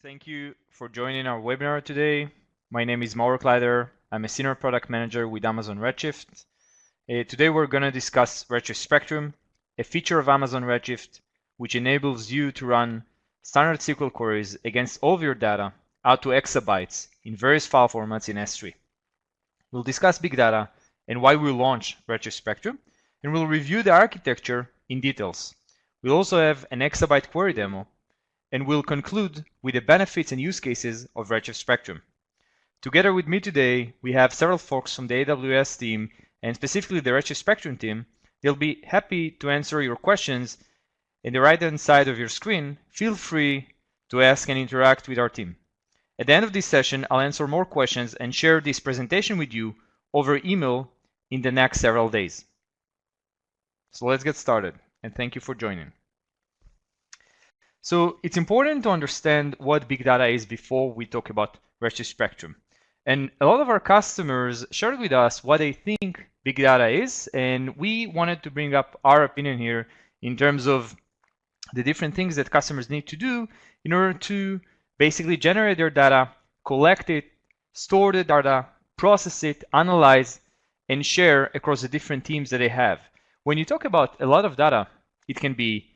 Thank you for joining our webinar today. My name is Mauro Kleider. I'm a Senior Product Manager with Amazon Redshift. Today we're going to discuss Redshift Spectrum, a feature of Amazon Redshift which enables you to run standard SQL queries against all of your data out to exabytes in various file formats in S3. We'll discuss big data and why we launch Redshift Spectrum, and we'll review the architecture in details. We'll also have an exabyte query demo, and we'll conclude with the benefits and use cases of Redshift Spectrum. Together with me today, we have several folks from the AWS team and specifically the Redshift Spectrum team. They'll be happy to answer your questions. In the right-hand side of your screen, feel free to ask and interact with our team. At the end of this session, I'll answer more questions and share this presentation with you over email in the next several days. So let's get started, and thank you for joining. So it's important to understand what big data is before we talk about Redshift Spectrum. And a lot of our customers shared with us what they think big data is, and we wanted to bring up our opinion here in terms of the different things that customers need to do in order to basically generate their data, collect it, store the data, process it, analyze, and share across the different teams that they have. When you talk about a lot of data, it can be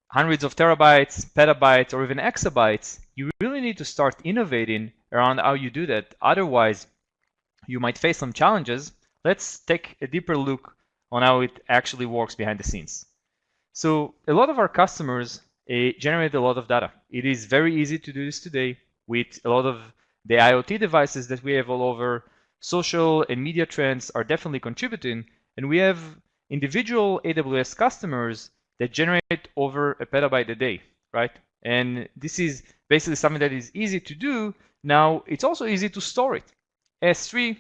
hundreds of terabytes, petabytes, or even exabytes. You really need to start innovating around how you do that. Otherwise, you might face some challenges. Let's take a deeper look on how it actually works behind the scenes. So a lot of our customers generate a lot of data. It is very easy to do this today with a lot of the IoT devices that we have all over. Social and media trends are definitely contributing, and we have individual AWS customers that generate over a petabyte a day, right? And this is basically something that is easy to do. Now, it's also easy to store it. S3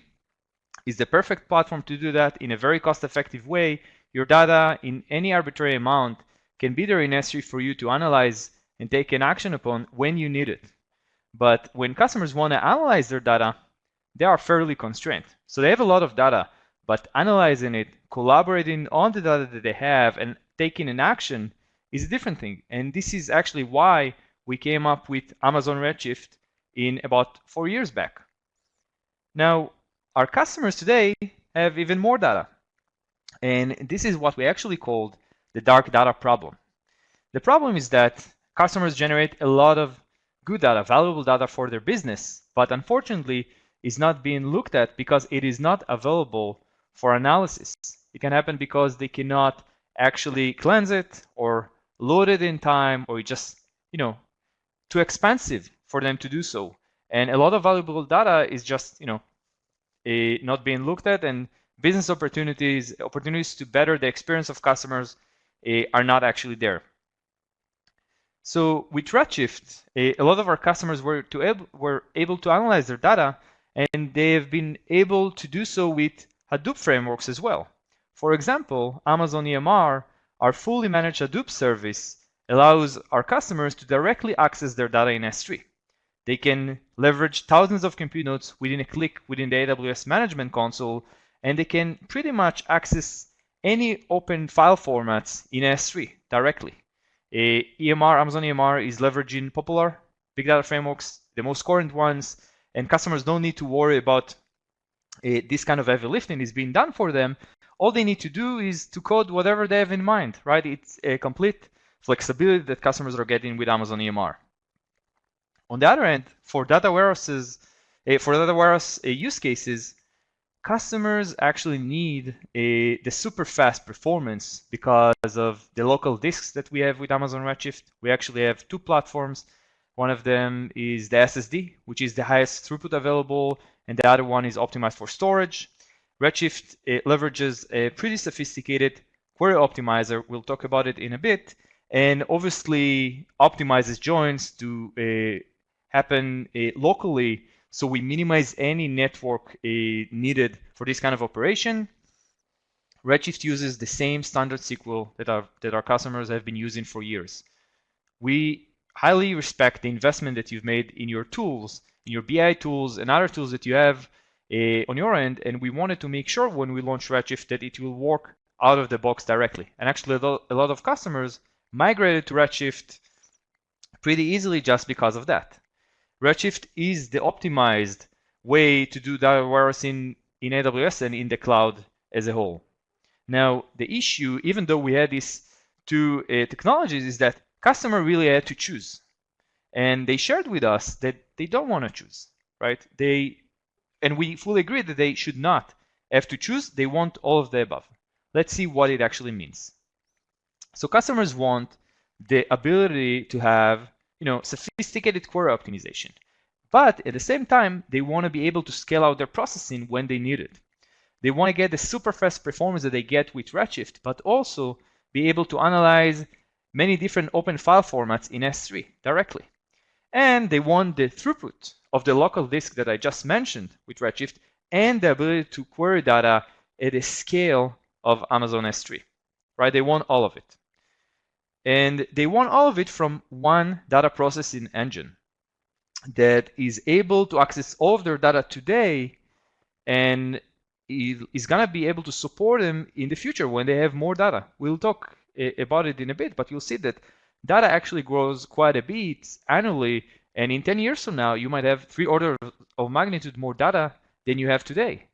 is the perfect platform to do that in a very cost-effective way. Your data in any arbitrary amount can be there in S3 for you to analyze and take an action upon when you need it. But when customers want to analyze their data, they are fairly constrained. So they have a lot of data, but analyzing it, collaborating on the data that they have, and taking an action is a different thing. And this is actually why we came up with Amazon Redshift in about 4 years back. Now, our customers today have even more data. And this is what we actually called the dark data problem. The problem is that customers generate a lot of good data, valuable data for their business, but unfortunately is not being looked at because it is not available for analysis. It can happen because they cannot actually cleanse it or load it in time, or it's just too expensive for them to do so. And a lot of valuable data is just not being looked at, and business opportunities to better the experience of customers are not actually there. So with Redshift, a lot of our customers were able to analyze their data, and they have been able to do so with Hadoop frameworks as well. For example, Amazon EMR, our fully managed Hadoop service, allows our customers to directly access their data in S3. They can leverage thousands of compute nodes within a click within the AWS Management Console, and they can pretty much access any open file formats in S3 directly. Amazon EMR is leveraging popular big data frameworks, the most current ones, and customers don't need to worry about this kind of heavy lifting is being done for them. All they need to do is to code whatever they have in mind, right? It's a complete flexibility that customers are getting with Amazon EMR. On the other end, for data warehouses, use cases, customers actually need the super fast performance because of the local disks that we have with Amazon Redshift. We actually have two platforms. One of them is the SSD, which is the highest throughput available, and the other one is optimized for storage. Redshift leverages a pretty sophisticated query optimizer. We'll talk about it in a bit, and obviously optimizes joins to happen locally, so we minimize any network needed for this kind of operation. Redshift uses the same standard SQL that our customers have been using for years. We highly respect the investment that you've made in your tools, in your BI tools and other tools that you have on your end, and we wanted to make sure when we launch Redshift that it will work out of the box directly. And actually a lot of customers migrated to Redshift pretty easily just because of that. Redshift is the optimized way to do data warehousing in AWS and in the cloud as a whole. Now, the issue, even though we had these two technologies, is that customer really had to choose. And they shared with us that they don't want to choose, right? And we fully agree that they should not have to choose. They want all of the above. Let's see what it actually means. So customers want the ability to have, sophisticated query optimization. But at the same time, they want to be able to scale out their processing when they need it. They want to get the super fast performance that they get with Redshift, but also be able to analyze many different open file formats in S3 directly. And they want the throughput of the local disk that I just mentioned with Redshift and the ability to query data at a scale of Amazon S3, right? They want all of it. And they want all of it from one data processing engine that is able to access all of their data today and is going to be able to support them in the future when they have more data. We'll talk about it in a bit, but you'll see that data actually grows quite a bit annually, and in 10 years from now, you might have 3 orders of magnitude more data than you have today.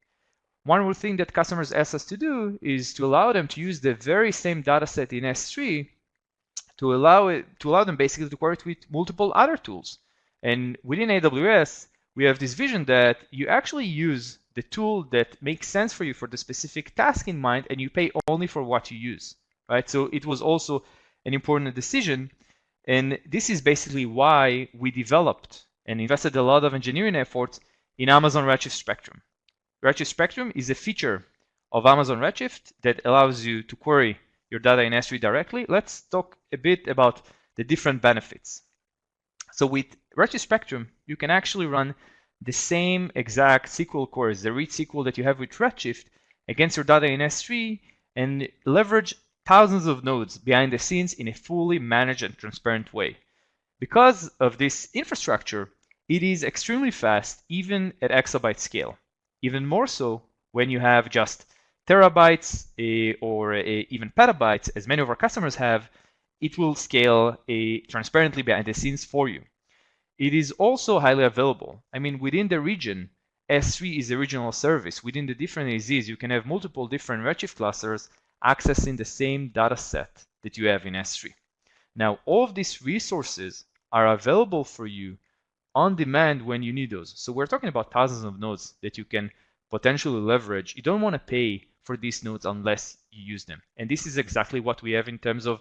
One more thing that customers ask us to do is to allow them to use the very same data set in S3 to allow them basically to query it with multiple other tools. And within AWS, we have this vision that you actually use the tool that makes sense for you for the specific task in mind, and you pay only for what you use, right? So it was also an important decision, and this is basically why we developed and invested a lot of engineering efforts in Amazon Redshift Spectrum. Redshift Spectrum is a feature of Amazon Redshift that allows you to query your data in S3 directly. Let's talk a bit about the different benefits. So with Redshift Spectrum, you can actually run the same exact SQL queries, the read SQL that you have with Redshift, against your data in S3 and leverage thousands of nodes behind the scenes in a fully managed and transparent way. Because of this infrastructure, it is extremely fast even at exabyte scale. Even more so when you have just terabytes or even petabytes, as many of our customers have, it will scale transparently behind the scenes for you. It is also highly available. I mean, within the region, S3 is a regional service. Within the different AZs, you can have multiple different Redshift clusters accessing the same data set that you have in S3. Now, all of these resources are available for you on demand when you need those. So we're talking about thousands of nodes that you can potentially leverage. You don't want to pay for these nodes unless you use them. And this is exactly what we have in terms of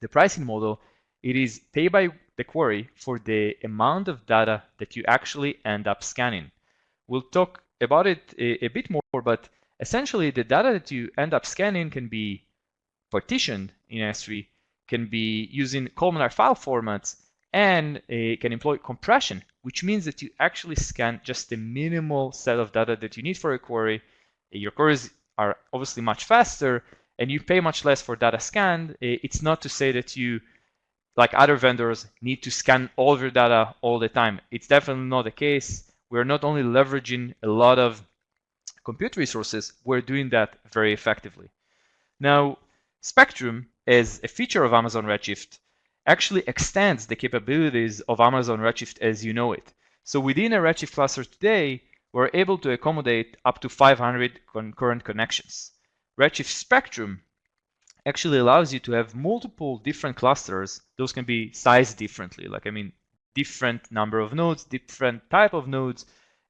the pricing model. It is pay by the query for the amount of data that you actually end up scanning. We'll talk about it a bit more, but essentially the data that you end up scanning can be partitioned in S3, can be using columnar file formats, and can employ compression, which means that you actually scan just the minimal set of data that you need for a query. Your queries are obviously much faster, and you pay much less for data scanned. It's not to say that you, like other vendors, need to scan all of your data all the time. It's definitely not the case. We're not only leveraging a lot of compute resources, we're doing that very effectively. Now, Spectrum, as a feature of Amazon Redshift, actually extends the capabilities of Amazon Redshift as you know it. So within a Redshift cluster today, we're able to accommodate up to 500 concurrent connections. Redshift Spectrum actually allows you to have multiple different clusters. Those can be sized differently, different number of nodes, different type of nodes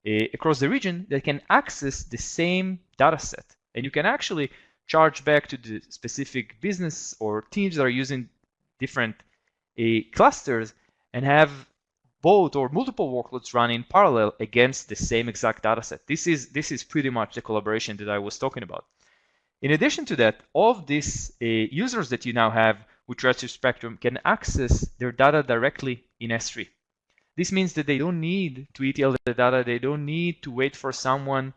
across the region that can access the same data set. And you can actually charge back to the specific business or teams that are using different clusters and have both or multiple workloads run in parallel against the same exact data set. This is pretty much the collaboration that I was talking about. In addition to that, all of these users that you now have with Redshift Spectrum can access their data directly in S3. This means that they don't need to ETL the data. They don't need to wait for someone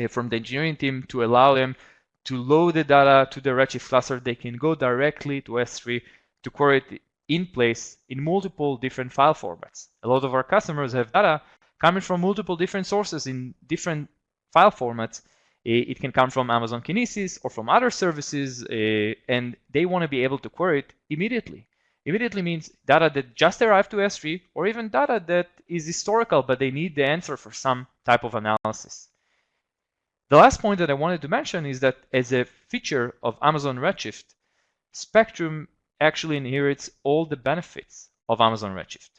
from the engineering team to allow them to load the data to the Redshift cluster. They can go directly to S3 to query it in place in multiple different file formats. A lot of our customers have data coming from multiple different sources in different file formats. It can come from Amazon Kinesis or from other services, and they want to be able to query it immediately. immediately means data that just arrived to S3 or even data that is historical, but they need the answer for some type of analysis. The last point that I wanted to mention is that as a feature of Amazon Redshift, Spectrum actually inherits all the benefits of Amazon Redshift.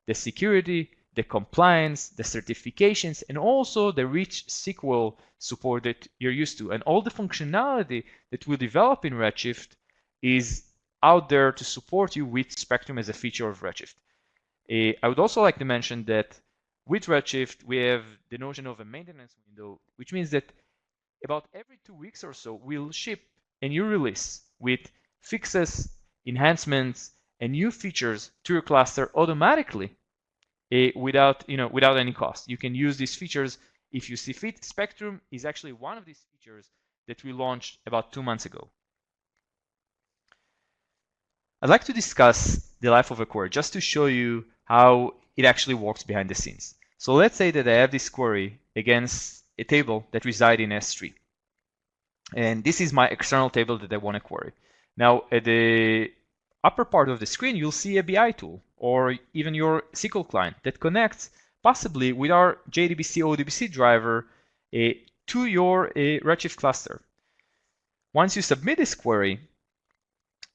The security, the compliance, the certifications, and also the rich SQL support that you're used to. And all the functionality that we develop in Redshift is out there to support you with Spectrum as a feature of Redshift. I would also like to mention that with Redshift, we have the notion of a maintenance window, which means that about every 2 weeks or so, we'll ship a new release with fixes, enhancements, and new features to your cluster automatically without any cost. You can use these features if you see fit. Spectrum is actually one of these features that we launched about 2 months ago. I'd like to discuss the life of a query just to show you how it actually works behind the scenes. So let's say that I have this query against a table that resides in S3. And this is my external table that I want to query. Now, at the upper part of the screen, you'll see a BI tool or even your SQL client that connects possibly with our JDBC ODBC driver to your Redshift cluster. Once you submit this query,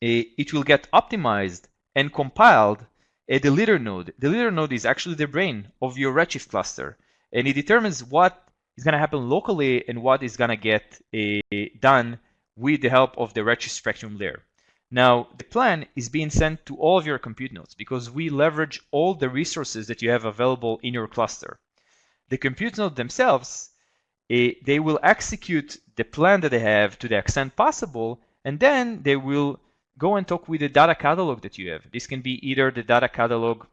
it will get optimized and compiled at the leader node. The leader node is actually the brain of your Redshift cluster, and it determines what is going to happen locally and what is going to get done with the help of the Redshift Spectrum layer. Now, the plan is being sent to all of your compute nodes because we leverage all the resources that you have available in your cluster. The compute nodes themselves, they will execute the plan that they have to the extent possible, and then they will go and talk with the data catalog that you have. This can be either the data catalog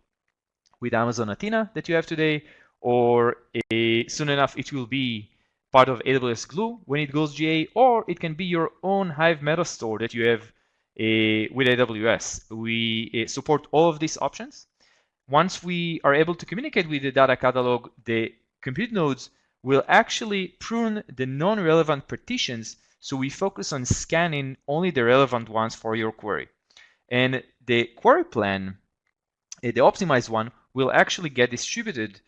with Amazon Athena that you have today, or soon enough it will be part of AWS Glue when it goes GA, or it can be your own Hive meta store that you have with AWS. We support all of these options. Once we are able to communicate with the data catalog, the compute nodes will actually prune the non-relevant partitions, so we focus on scanning only the relevant ones for your query. And the query plan, the optimized one, will actually get distributed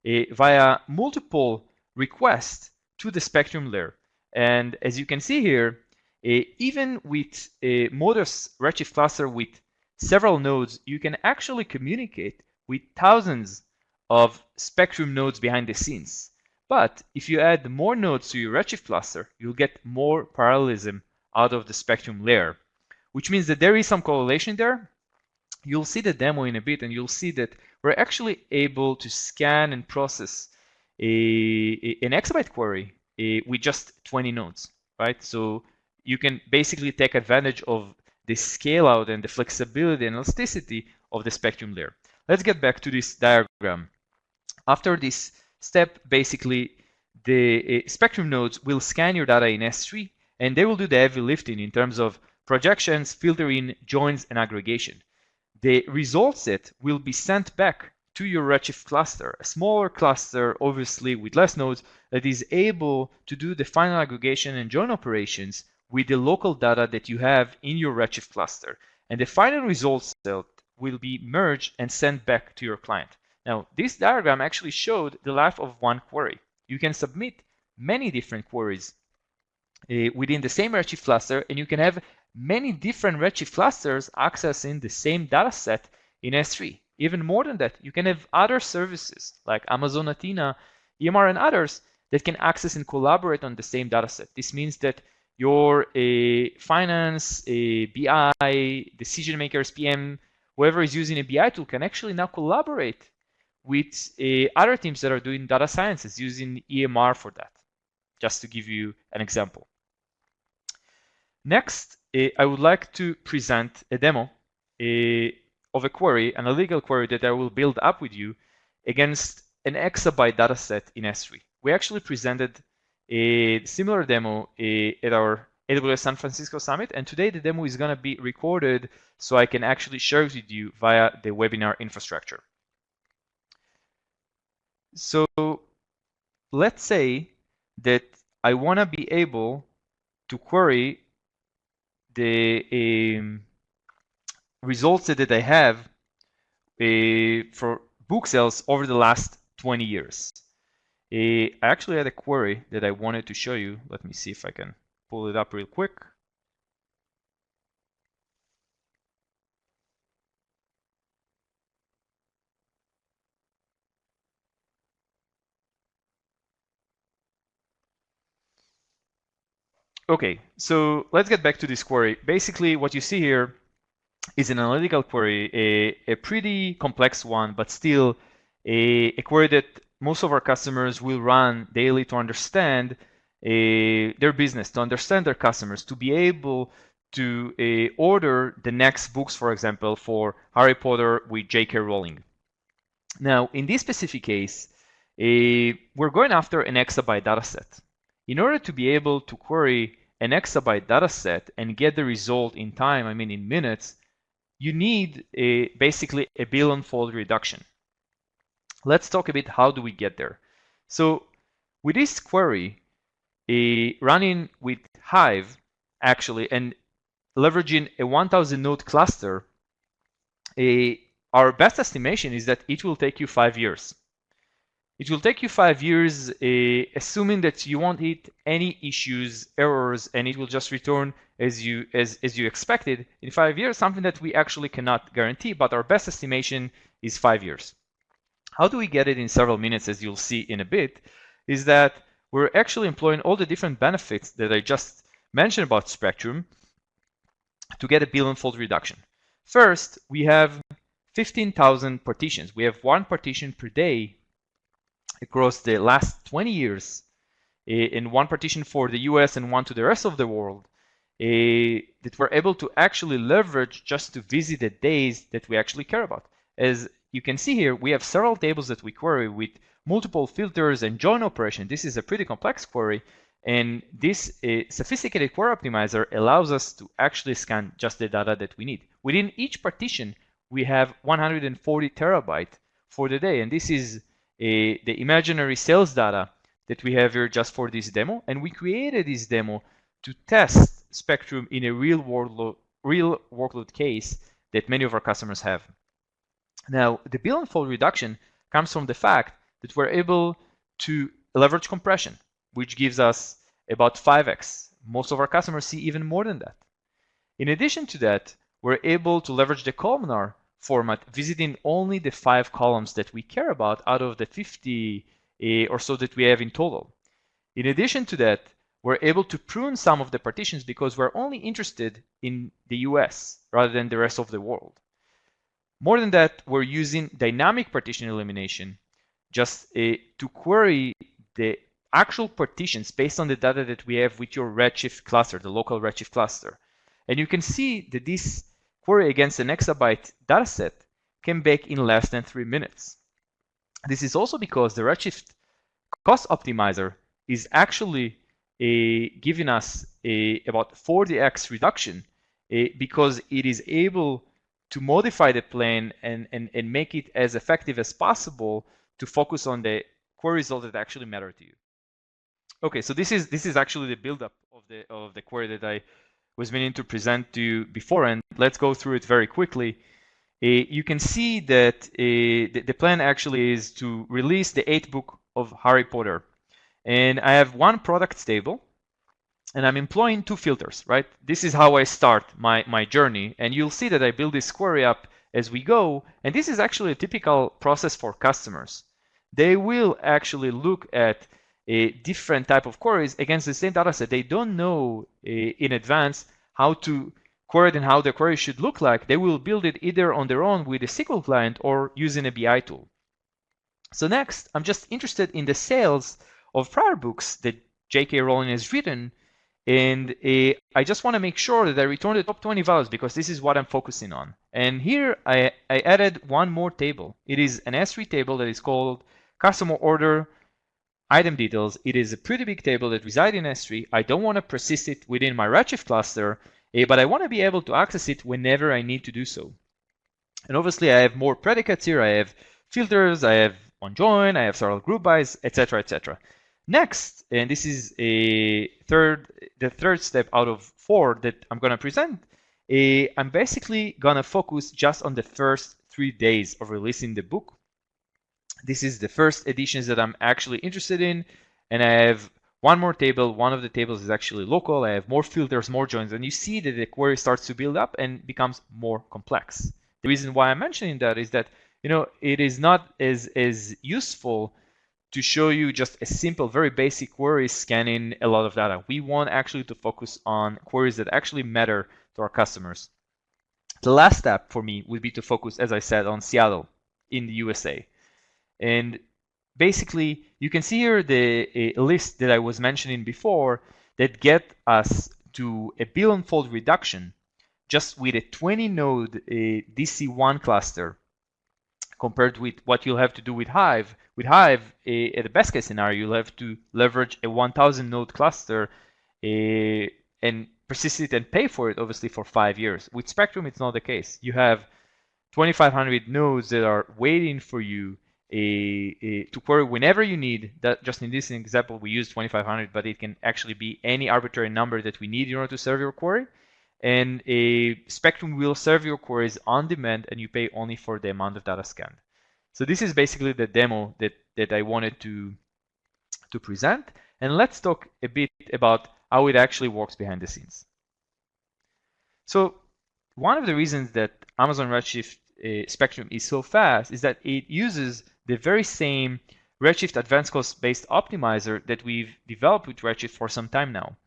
via multiple requests to the Spectrum layer. And as you can see here, even with a modest Redshift cluster with several nodes, you can actually communicate with thousands of Spectrum nodes behind the scenes. But if you add more nodes to your Redshift cluster, you'll get more parallelism out of the Spectrum layer, which means that there is some correlation there. You'll see the demo in a bit, and you'll see that we're actually able to scan and process an exabyte query with just 20 nodes, right? So you can basically take advantage of the scale out and the flexibility and elasticity of the Spectrum layer. Let's get back to this diagram. After this step, basically, the Spectrum nodes will scan your data in S3, and they will do the heavy lifting in terms of projections, filtering, joins, and aggregation. The result set will be sent back to your Redshift cluster, a smaller cluster, obviously with less nodes, that is able to do the final aggregation and join operations with the local data that you have in your Redshift cluster. And the final result set will be merged and sent back to your client. Now, this diagram actually showed the life of one query. You can submit many different queries within the same Redshift cluster, and you can have many different Redshift clusters accessing the same data set in S3. Even more than that, you can have other services like Amazon Athena, EMR, and others that can access and collaborate on the same data set. This means that your finance, BI, decision makers, PM, whoever is using a BI tool can actually now collaborate with other teams that are doing data sciences using EMR for that, just to give you an example. Next, I would like to present a demo of a query, an analytical query that I will build up with you against an exabyte dataset in S3. We actually presented a similar demo at our AWS San Francisco Summit, and today the demo is going to be recorded so I can actually share it with you via the webinar infrastructure. So let's say that I want to be able to query the results that I have for book sales over the last 20 years. I actually had a query that I wanted to show you. Let me see if I can pull it up real quick. Okay, so let's get back to this query. Basically, what you see here is an analytical query, a pretty complex one, but still a query that most of our customers will run daily to understand their business, to understand their customers, to be able to order the next books, for example, for Harry Potter with J.K. Rowling. Now, in this specific case, we're going after an exabyte dataset. In order to be able to query an exabyte dataset and get the result in time, I mean in minutes, you need basically a bill and fold reduction. Let's talk a bit how do we get there. So with this query, running with Hive actually and leveraging a 1000 node cluster, our best estimation is that it will take you 5 years. It will take you 5 years, assuming that you won't hit any issues, errors, and it will just return as you expected in 5 years, something that we actually cannot guarantee, but our best estimation is 5 years. How do we get it in several minutes, as you'll see in a bit, is that we're actually employing all the different benefits that I just mentioned about Spectrum to get a bill and fold reduction. First, we have 15,000 partitions. We have one partition per day across the last 20 years, in one partition for the US and one to the rest of the world, that we're able to actually leverage just to visit the days that we actually care about. As you can see here, we have several tables that we query with multiple filters and join operation. This is a pretty complex query, and this sophisticated query optimizer allows us to actually scan just the data that we need. Within each partition, we have 140 terabytes for the day, and this is the imaginary sales data that we have here just for this demo. And we created this demo to test Spectrum in a real workload case that many of our customers have. Now, the bill and fold reduction comes from the fact that we're able to leverage compression, which gives us about 5x. Most of our customers see even more than that. In addition to that, we're able to leverage the columnar format, visiting only the 5 columns that we care about out of the 50 or so that we have in total. In addition to that, we're able to prune some of the partitions because we're only interested in the US rather than the rest of the world. More than that, we're using dynamic partition elimination just to query the actual partitions based on the data that we have with your Redshift cluster, the local Redshift cluster. And you can see that this query against an exabyte dataset came back in less than 3 minutes. This is also because the Redshift cost optimizer is actually giving us about 40x reduction because it is able to modify the plan and make it as effective as possible to focus on the query result that actually matter to you. Okay, so this is actually the buildup of the query that I was meaning to present to you before, and let's go through it very quickly. You can see that the plan actually is to release the 8th book of Harry Potter. And I have one product table, and I'm employing 2 filters, right? This is how I start my journey, and you'll see that I build this query up as we go, and this is actually a typical process for customers. They will actually look at a different type of queries against the same data set. They don't know in advance how to query it and how the query should look like. They will build it either on their own with a SQL client or using a BI tool. So next, I'm just interested in the sales of prior books that J.K. Rowling has written, and I just want to make sure that I return the top 20 values because this is what I'm focusing on. And here I added one more table. It is an S3 table that is called customer order item details. It is a pretty big table that resides in S3. I don't want to persist it within my Redshift cluster, but I want to be able to access it whenever I need to do so. And obviously I have more predicates here. I have filters, I have on join, I have several group bys, etc., etc. Next, and this is the third step out of 4 that I'm going to present, I'm basically gonna focus just on the first 3 days of releasing the book. This is the first editions that I'm actually interested in, and I have one more table. One of the tables is actually local. I have more filters, more joins, and you see that the query starts to build up and becomes more complex. The reason why I'm mentioning that is that it is not as useful to show you just a simple, very basic query scanning a lot of data. We want actually to focus on queries that actually matter to our customers. The last step for me would be to focus, as I said, on Seattle in the USA. And basically, you can see here the list that I was mentioning before that get us to a billion-fold reduction just with a 20-node DC1 cluster compared with what you'll have to do with Hive. With Hive, at the best case scenario, you'll have to leverage a 1,000-node cluster and persist it and pay for it, obviously, for 5 years. With Spectrum, it's not the case. You have 2,500 nodes that are waiting for you to query whenever you need. That just in this example, we use 2,500, but it can actually be any arbitrary number that we need in order to serve your query. And Spectrum will serve your queries on demand, and you pay only for the amount of data scanned. So this is basically the demo that I wanted to present. And let's talk a bit about how it actually works behind the scenes. So one of the reasons that Amazon Redshift Spectrum is so fast is that it uses the very same Redshift Advanced Cost-based optimizer that we've developed with Redshift for some time now.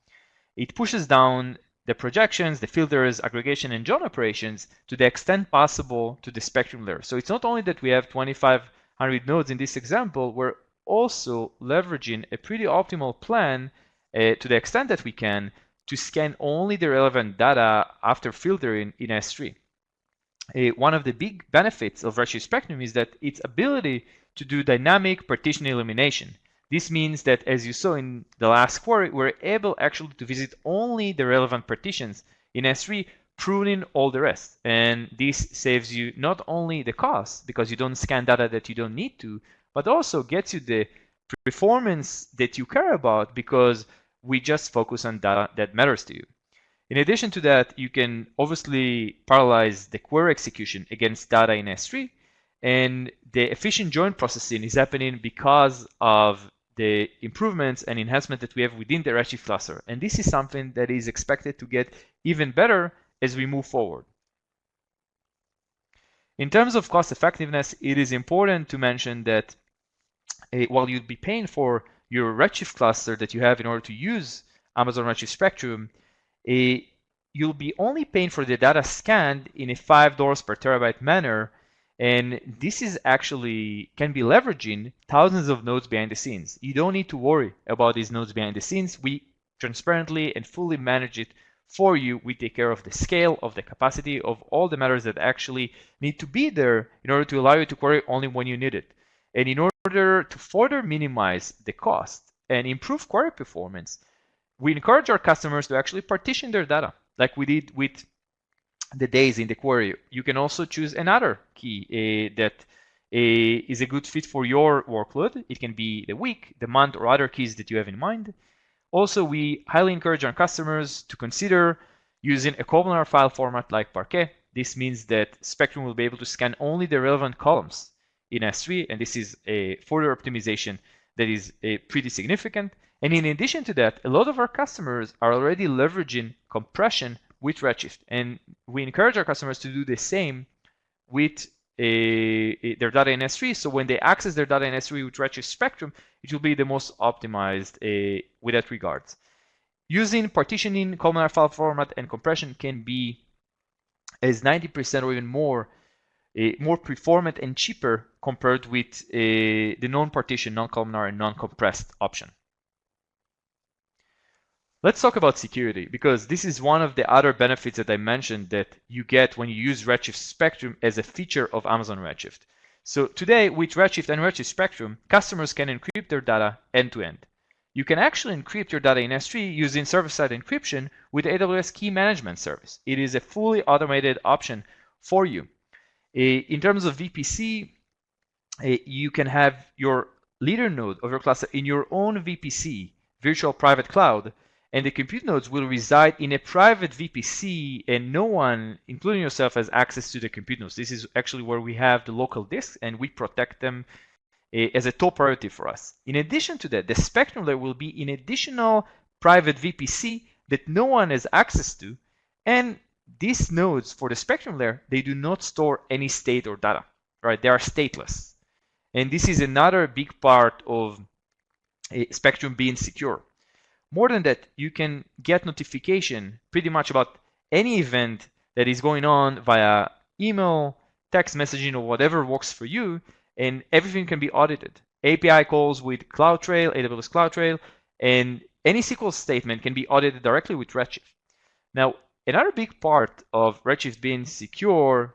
It pushes down the projections, the filters, aggregation, and join operations to the extent possible to the Spectrum layer. So it's not only that we have 2,500 nodes in this example, we're also leveraging a pretty optimal plan to the extent that we can to scan only the relevant data after filtering in S3. One of the big benefits of Redshift Spectrum is that its ability to do dynamic partition elimination. This means that, as you saw in the last query, we're able actually to visit only the relevant partitions in S3, pruning all the rest. And this saves you not only the cost, because you don't scan data that you don't need to, but also gets you the performance that you care about, because we just focus on data that matters to you. In addition to that, you can obviously parallelize the query execution against data in S3, and the efficient join processing is happening because of the improvements and enhancement that we have within the Redshift cluster. And this is something that is expected to get even better as we move forward. In terms of cost effectiveness, it is important to mention that while you'd be paying for your Redshift cluster that you have in order to use Amazon Redshift Spectrum, you'll be only paying for the data scanned in a $5 per terabyte manner. And this is actually can be leveraging thousands of nodes behind the scenes. You don't need to worry about these nodes behind the scenes. We transparently and fully manage it for you. We take care of the scale, of the capacity, of all the matters that actually need to be there in order to allow you to query only when you need it. And in order to further minimize the cost and improve query performance, we encourage our customers to actually partition their data, like we did with the days in the query. You can also choose another key that is a good fit for your workload. It can be the week, the month, or other keys that you have in mind. Also, we highly encourage our customers to consider using a columnar file format like Parquet. This means that Spectrum will be able to scan only the relevant columns in S3, and this is a further optimization that is pretty significant. And in addition to that, a lot of our customers are already leveraging compression with Redshift, and we encourage our customers to do the same with their data in S3. So when they access their data in S3 with Redshift Spectrum, it will be the most optimized with that regards. Using partitioning, columnar file format, and compression can be as 90% or even more performant and cheaper compared with the non-partition, non-columnar, and non-compressed option. Let's talk about security, because this is one of the other benefits that I mentioned that you get when you use Redshift Spectrum as a feature of Amazon Redshift. So today, with Redshift and Redshift Spectrum, customers can encrypt their data end-to-end. You can actually encrypt your data in S3 using server-side encryption with AWS Key Management Service. It is a fully automated option for you. In terms of VPC, you can have your leader node of your cluster in your own VPC, virtual private cloud, and the compute nodes will reside in a private VPC, and no one, including yourself, has access to the compute nodes. This is actually where we have the local disks, and we protect them as a top priority for us. In addition to that, the Spectrum layer will be an additional private VPC that no one has access to, and these nodes for the Spectrum layer, they do not store any state or data, right? They are stateless. And this is another big part of Spectrum being secure. More than that, you can get notification pretty much about any event that is going on via email, text messaging, or whatever works for you, and everything can be audited. API calls with CloudTrail, AWS CloudTrail, and any SQL statement can be audited directly with Redshift. Now, another big part of Redshift being secure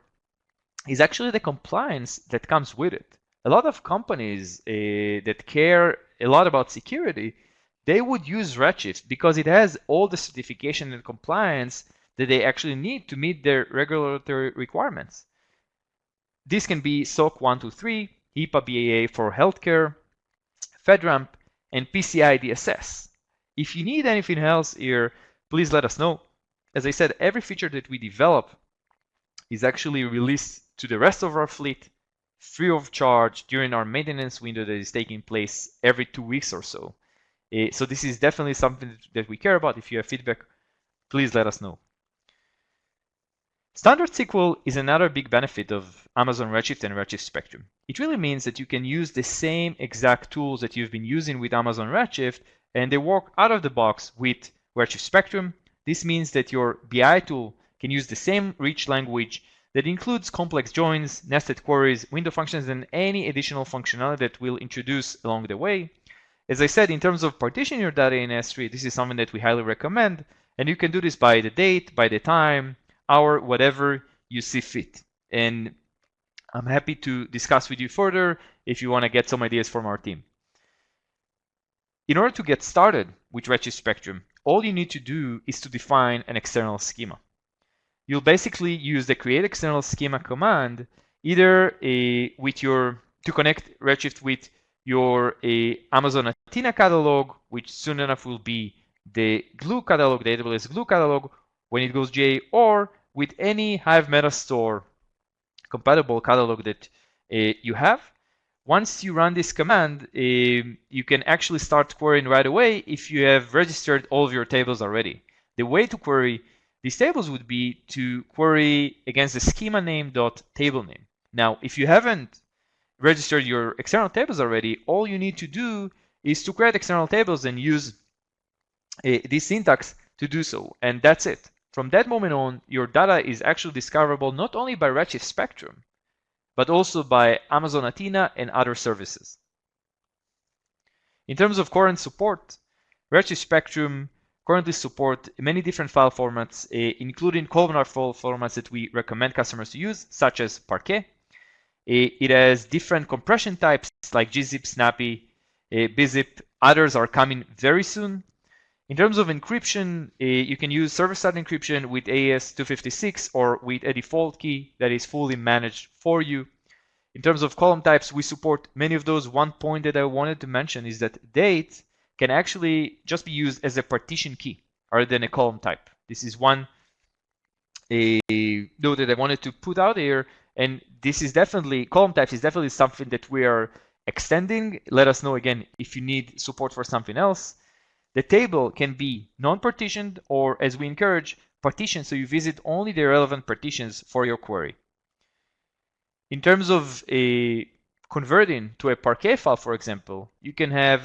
is actually the compliance that comes with it. A lot of companies that care a lot about security, they would use Redshift because it has all the certification and compliance that they actually need to meet their regulatory requirements. This can be SOC 123, HIPAA BAA for healthcare, FedRAMP, and PCI DSS. If you need anything else here, please let us know. As I said, every feature that we develop is actually released to the rest of our fleet free of charge during our maintenance window that is taking place every 2 weeks or so. So this is definitely something that we care about. If you have feedback, please let us know. Standard SQL is another big benefit of Amazon Redshift and Redshift Spectrum. It really means that you can use the same exact tools that you've been using with Amazon Redshift, and they work out of the box with Redshift Spectrum. This means that your BI tool can use the same rich language that includes complex joins, nested queries, window functions, and any additional functionality that we'll introduce along the way. As I said, in terms of partitioning your data in S3, this is something that we highly recommend, and you can do this by the date, by the time, hour, whatever you see fit. And I'm happy to discuss with you further if you want to get some ideas from our team. In order to get started with Redshift Spectrum, all you need to do is to define an external schema. You'll basically use the create external schema command either to connect Redshift with your Amazon Athena catalog, which soon enough will be the Glue catalog, the AWS Glue catalog when it goes GA, or with any Hive Metastore compatible catalog that you have. Once you run this command, you can actually start querying right away if you have registered all of your tables already. The way to query these tables would be to query against the schema name.table name. Now, if you haven't registered your external tables already, all you need to do is to create external tables and use this syntax to do so, and that's it. From that moment on, your data is actually discoverable not only by Redshift Spectrum, but also by Amazon Athena and other services. In terms of current support, Redshift Spectrum currently support many different file formats, including columnar file formats that we recommend customers to use, such as Parquet. It has different compression types like gzip, snappy, bzip. Others are coming very soon. In terms of encryption, you can use server-side encryption with AES-256 or with a default key that is fully managed for you. In terms of column types, we support many of those. One point that I wanted to mention is that date can actually just be used as a partition key rather than a column type. This is one note that I wanted to put out here, and this is definitely, column types is definitely something that we are extending. Let us know again if you need support for something else. The table can be non-partitioned or, as we encourage, partitioned, so you visit only the relevant partitions for your query. In terms of converting to a Parquet file, for example, you can have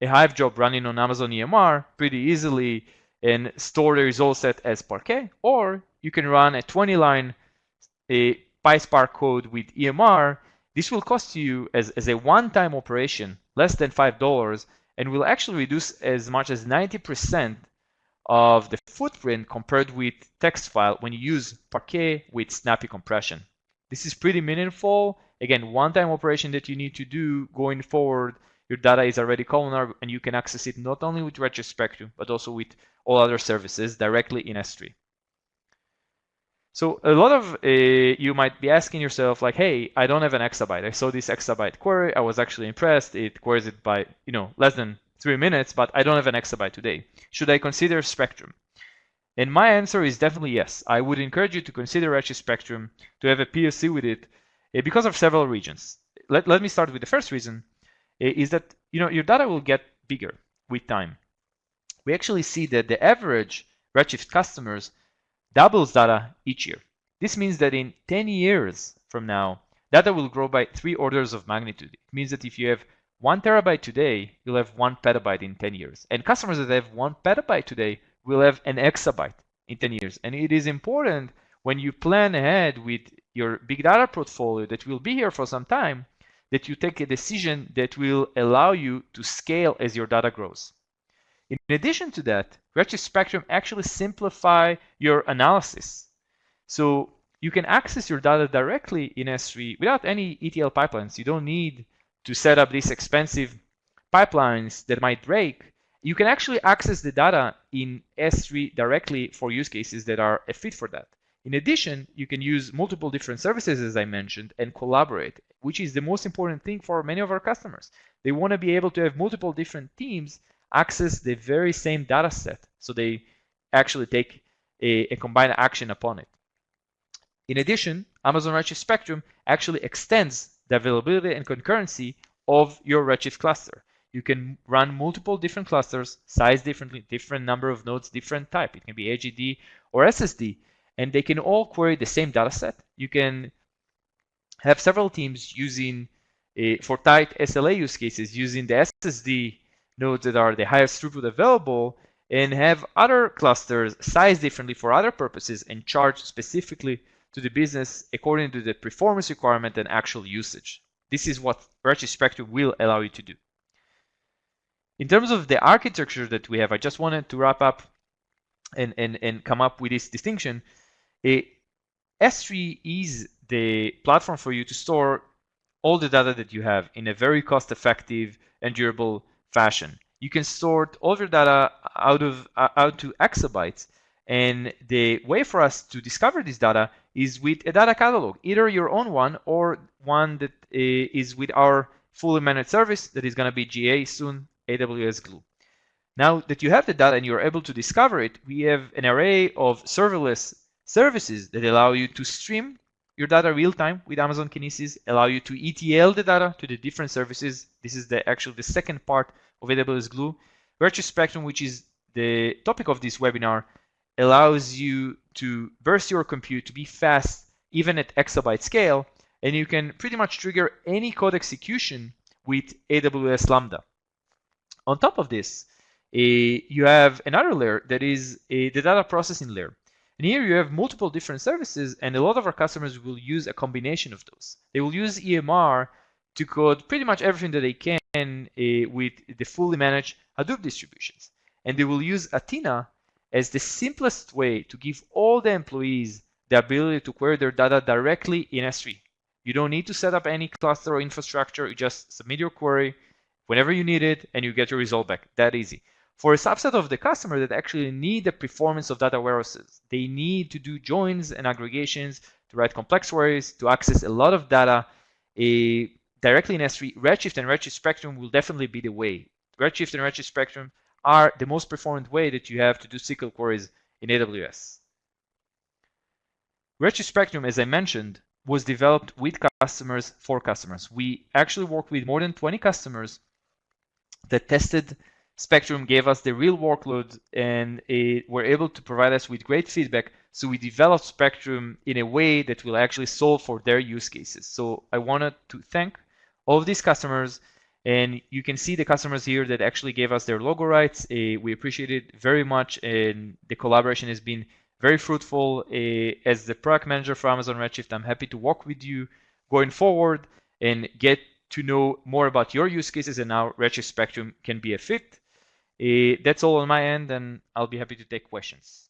a Hive job running on Amazon EMR pretty easily and store the result set as Parquet, or you can run a 20-line PySpark code with EMR. This will cost you as a one-time operation less than $5 and will actually reduce as much as 90% of the footprint compared with text file when you use Parquet with snappy compression. This is pretty meaningful. Again, one-time operation that you need to do going forward. Your data is already columnar and you can access it not only with Redshift Spectrum, but also with all other services directly in S3. So a lot of you might be asking yourself like, hey, I don't have an exabyte. I saw this exabyte query. I was actually impressed. It queries it by less than 3 minutes, but I don't have an exabyte today. Should I consider Spectrum? And my answer is definitely yes. I would encourage you to consider Redshift Spectrum, to have a POC with it, because of several reasons. Let me start with the first reason, is that your data will get bigger with time. We actually see that the average Redshift customers doubles data each year. This means that in 10 years from now, data will grow by 3 orders of magnitude. It means that if you have 1 terabyte today, you'll have 1 petabyte in 10 years. And customers that have 1 petabyte today will have an exabyte in 10 years. And it is important when you plan ahead with your big data portfolio that will be here for some time, that you take a decision that will allow you to scale as your data grows. In addition to that, Redshift Spectrum actually simplify your analysis. So you can access your data directly in S3 without any ETL pipelines. You don't need to set up these expensive pipelines that might break. You can actually access the data in S3 directly for use cases that are a fit for that. In addition, you can use multiple different services, as I mentioned, and collaborate, which is the most important thing for many of our customers. They want to be able to have multiple different teams access the very same data set, so they actually take a combined action upon it. In addition, Amazon Redshift Spectrum actually extends the availability and concurrency of your Redshift cluster. You can run multiple different clusters, sized differently, different number of nodes, different type. It can be AGD or SSD, and they can all query the same data set. You can have several teams using, for tight SLA use cases, using the SSD nodes that are the highest throughput available, and have other clusters sized differently for other purposes and charged specifically to the business according to the performance requirement and actual usage. This is what Redshift Spectrum will allow you to do. In terms of the architecture that we have, I just wanted to wrap up and come up with this distinction. S3 is the platform for you to store all the data that you have in a very cost-effective and durable fashion. You can store all of your data out to exabytes, and the way for us to discover this data is with a data catalog, either your own one or one that is with our fully managed service that is going to be GA soon, AWS Glue. Now that you have the data and you're able to discover it, we have an array of serverless services that allow you to stream your data real time with Amazon Kinesis, allow you to ETL the data to the different services. This is actually the second part of AWS Glue. Redshift Spectrum, which is the topic of this webinar, allows you to burst your compute to be fast, even at exabyte scale, and you can pretty much trigger any code execution with AWS Lambda. On top of this, you have another layer that is the data processing layer. And here you have multiple different services, and a lot of our customers will use a combination of those. They will use EMR to code pretty much everything that they can with the fully managed Hadoop distributions. And they will use Athena as the simplest way to give all the employees the ability to query their data directly in S3. You don't need to set up any cluster or infrastructure. You just submit your query whenever you need it, and you get your result back. That easy. For a subset of the customer that actually need the performance of data warehouses, they need to do joins and aggregations, to write complex queries, to access a lot of data directly in S3. Redshift and Redshift Spectrum will definitely be the way. Redshift and Redshift Spectrum are the most performant way that you have to do SQL queries in AWS. Redshift Spectrum, as I mentioned, was developed with customers for customers. We actually worked with more than 20 customers that tested Spectrum, gave us the real workload, and were able to provide us with great feedback. So we developed Spectrum in a way that will actually solve for their use cases. So I wanted to thank all of these customers, and you can see the customers here that actually gave us their logo rights. We appreciate it very much, and the collaboration has been very fruitful. As the product manager for Amazon Redshift, I'm happy to work with you going forward and get to know more about your use cases and how Redshift Spectrum can be a fit. That's all on my end, and I'll be happy to take questions.